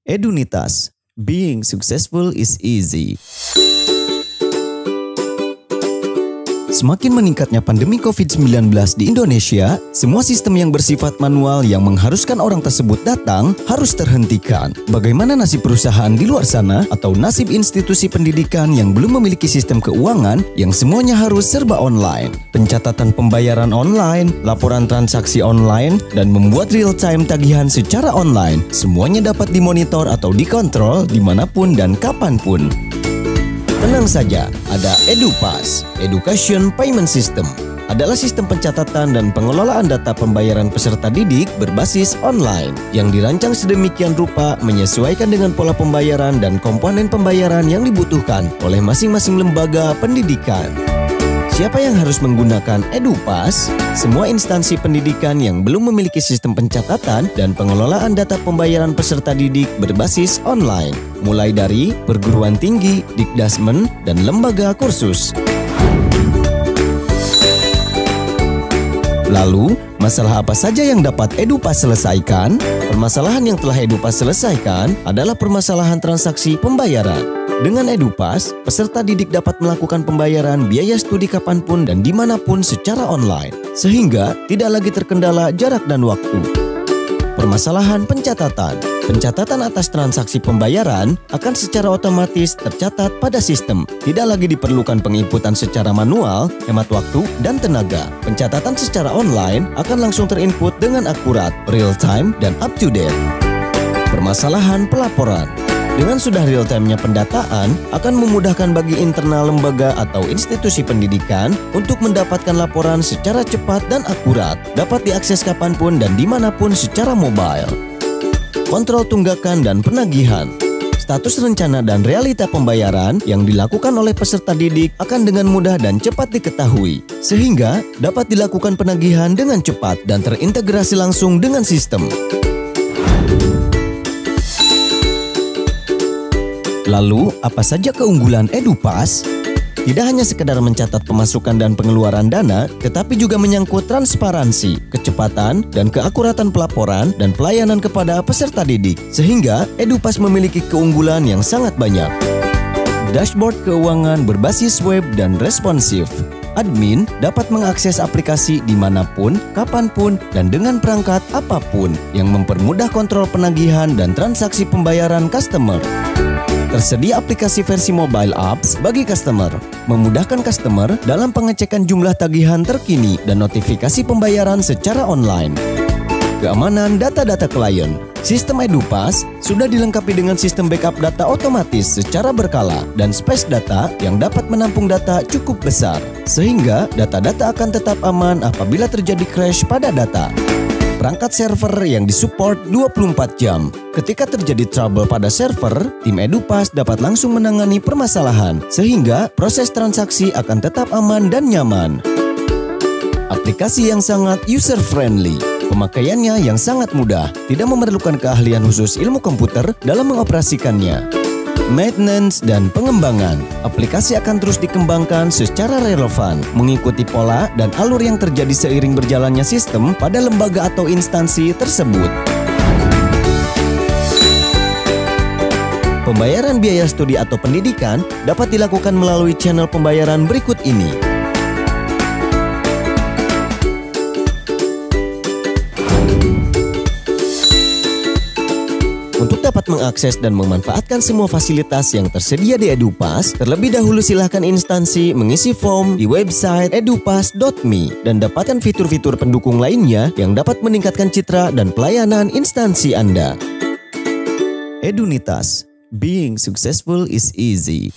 Edunitas, being successful is easy. Semakin meningkatnya pandemi COVID-19 di Indonesia, semua sistem yang bersifat manual yang mengharuskan orang tersebut datang harus terhentikan. Bagaimana nasib perusahaan di luar sana atau nasib institusi pendidikan yang belum memiliki sistem keuangan yang semuanya harus serba online? Pencatatan pembayaran online, laporan transaksi online, dan membuat real-time tagihan secara online, semuanya dapat dimonitor atau dikontrol dimanapun dan kapanpun. Tenang saja, ada EduPass, Education Payment System. Adalah sistem pencatatan dan pengelolaan data pembayaran peserta didik berbasis online yang dirancang sedemikian rupa menyesuaikan dengan pola pembayaran dan komponen pembayaran yang dibutuhkan oleh masing-masing lembaga pendidikan. Siapa yang harus menggunakan EduPass? Semua instansi pendidikan yang belum memiliki sistem pencatatan dan pengelolaan data pembayaran peserta didik berbasis online, mulai dari perguruan tinggi, Dikdasmen, dan lembaga kursus. Lalu, masalah apa saja yang dapat EduPass selesaikan? Permasalahan yang telah EduPass selesaikan adalah permasalahan transaksi pembayaran. Dengan EduPass, peserta didik dapat melakukan pembayaran biaya studi kapanpun dan dimanapun secara online, sehingga tidak lagi terkendala jarak dan waktu. Permasalahan pencatatan. Pencatatan atas transaksi pembayaran akan secara otomatis tercatat pada sistem. Tidak lagi diperlukan penginputan secara manual, hemat waktu, dan tenaga. Pencatatan secara online akan langsung terinput dengan akurat, real time, dan up to date. Permasalahan pelaporan. Dengan sudah real-time-nya pendataan, akan memudahkan bagi internal lembaga atau institusi pendidikan untuk mendapatkan laporan secara cepat dan akurat, dapat diakses kapanpun dan dimanapun secara mobile. Kontrol tunggakan dan penagihan. Status rencana dan realita pembayaran yang dilakukan oleh peserta didik akan dengan mudah dan cepat diketahui, sehingga dapat dilakukan penagihan dengan cepat dan terintegrasi langsung dengan sistem. Lalu, apa saja keunggulan EduPass? Tidak hanya sekedar mencatat pemasukan dan pengeluaran dana, tetapi juga menyangkut transparansi, kecepatan, dan keakuratan pelaporan dan pelayanan kepada peserta didik. Sehingga, EduPass memiliki keunggulan yang sangat banyak. Dashboard keuangan berbasis web dan responsif. Admin dapat mengakses aplikasi dimanapun, kapanpun, dan dengan perangkat apapun yang mempermudah kontrol penagihan dan transaksi pembayaran customer. Tersedia aplikasi versi mobile apps bagi customer, memudahkan customer dalam pengecekan jumlah tagihan terkini dan notifikasi pembayaran secara online. Keamanan data-data klien. Sistem EduPass sudah dilengkapi dengan sistem backup data otomatis secara berkala dan space data yang dapat menampung data cukup besar, sehingga data-data akan tetap aman apabila terjadi crash pada data. Perangkat server yang disupport 24 jam. Ketika terjadi trouble pada server, tim EduPass dapat langsung menangani permasalahan, sehingga proses transaksi akan tetap aman dan nyaman. Aplikasi yang sangat user-friendly. Pemakaiannya yang sangat mudah, tidak memerlukan keahlian khusus ilmu komputer dalam mengoperasikannya. Maintenance dan pengembangan. Aplikasi akan terus dikembangkan secara relevan, mengikuti pola dan alur yang terjadi seiring berjalannya sistem pada lembaga atau instansi tersebut. Pembayaran biaya studi atau pendidikan dapat dilakukan melalui channel pembayaran berikut ini. Untuk dapat mengakses dan memanfaatkan semua fasilitas yang tersedia di EduPass, terlebih dahulu silahkan instansi mengisi form di website edupass.me dan dapatkan fitur-fitur pendukung lainnya yang dapat meningkatkan citra dan pelayanan instansi Anda. Edunitas, being successful is easy.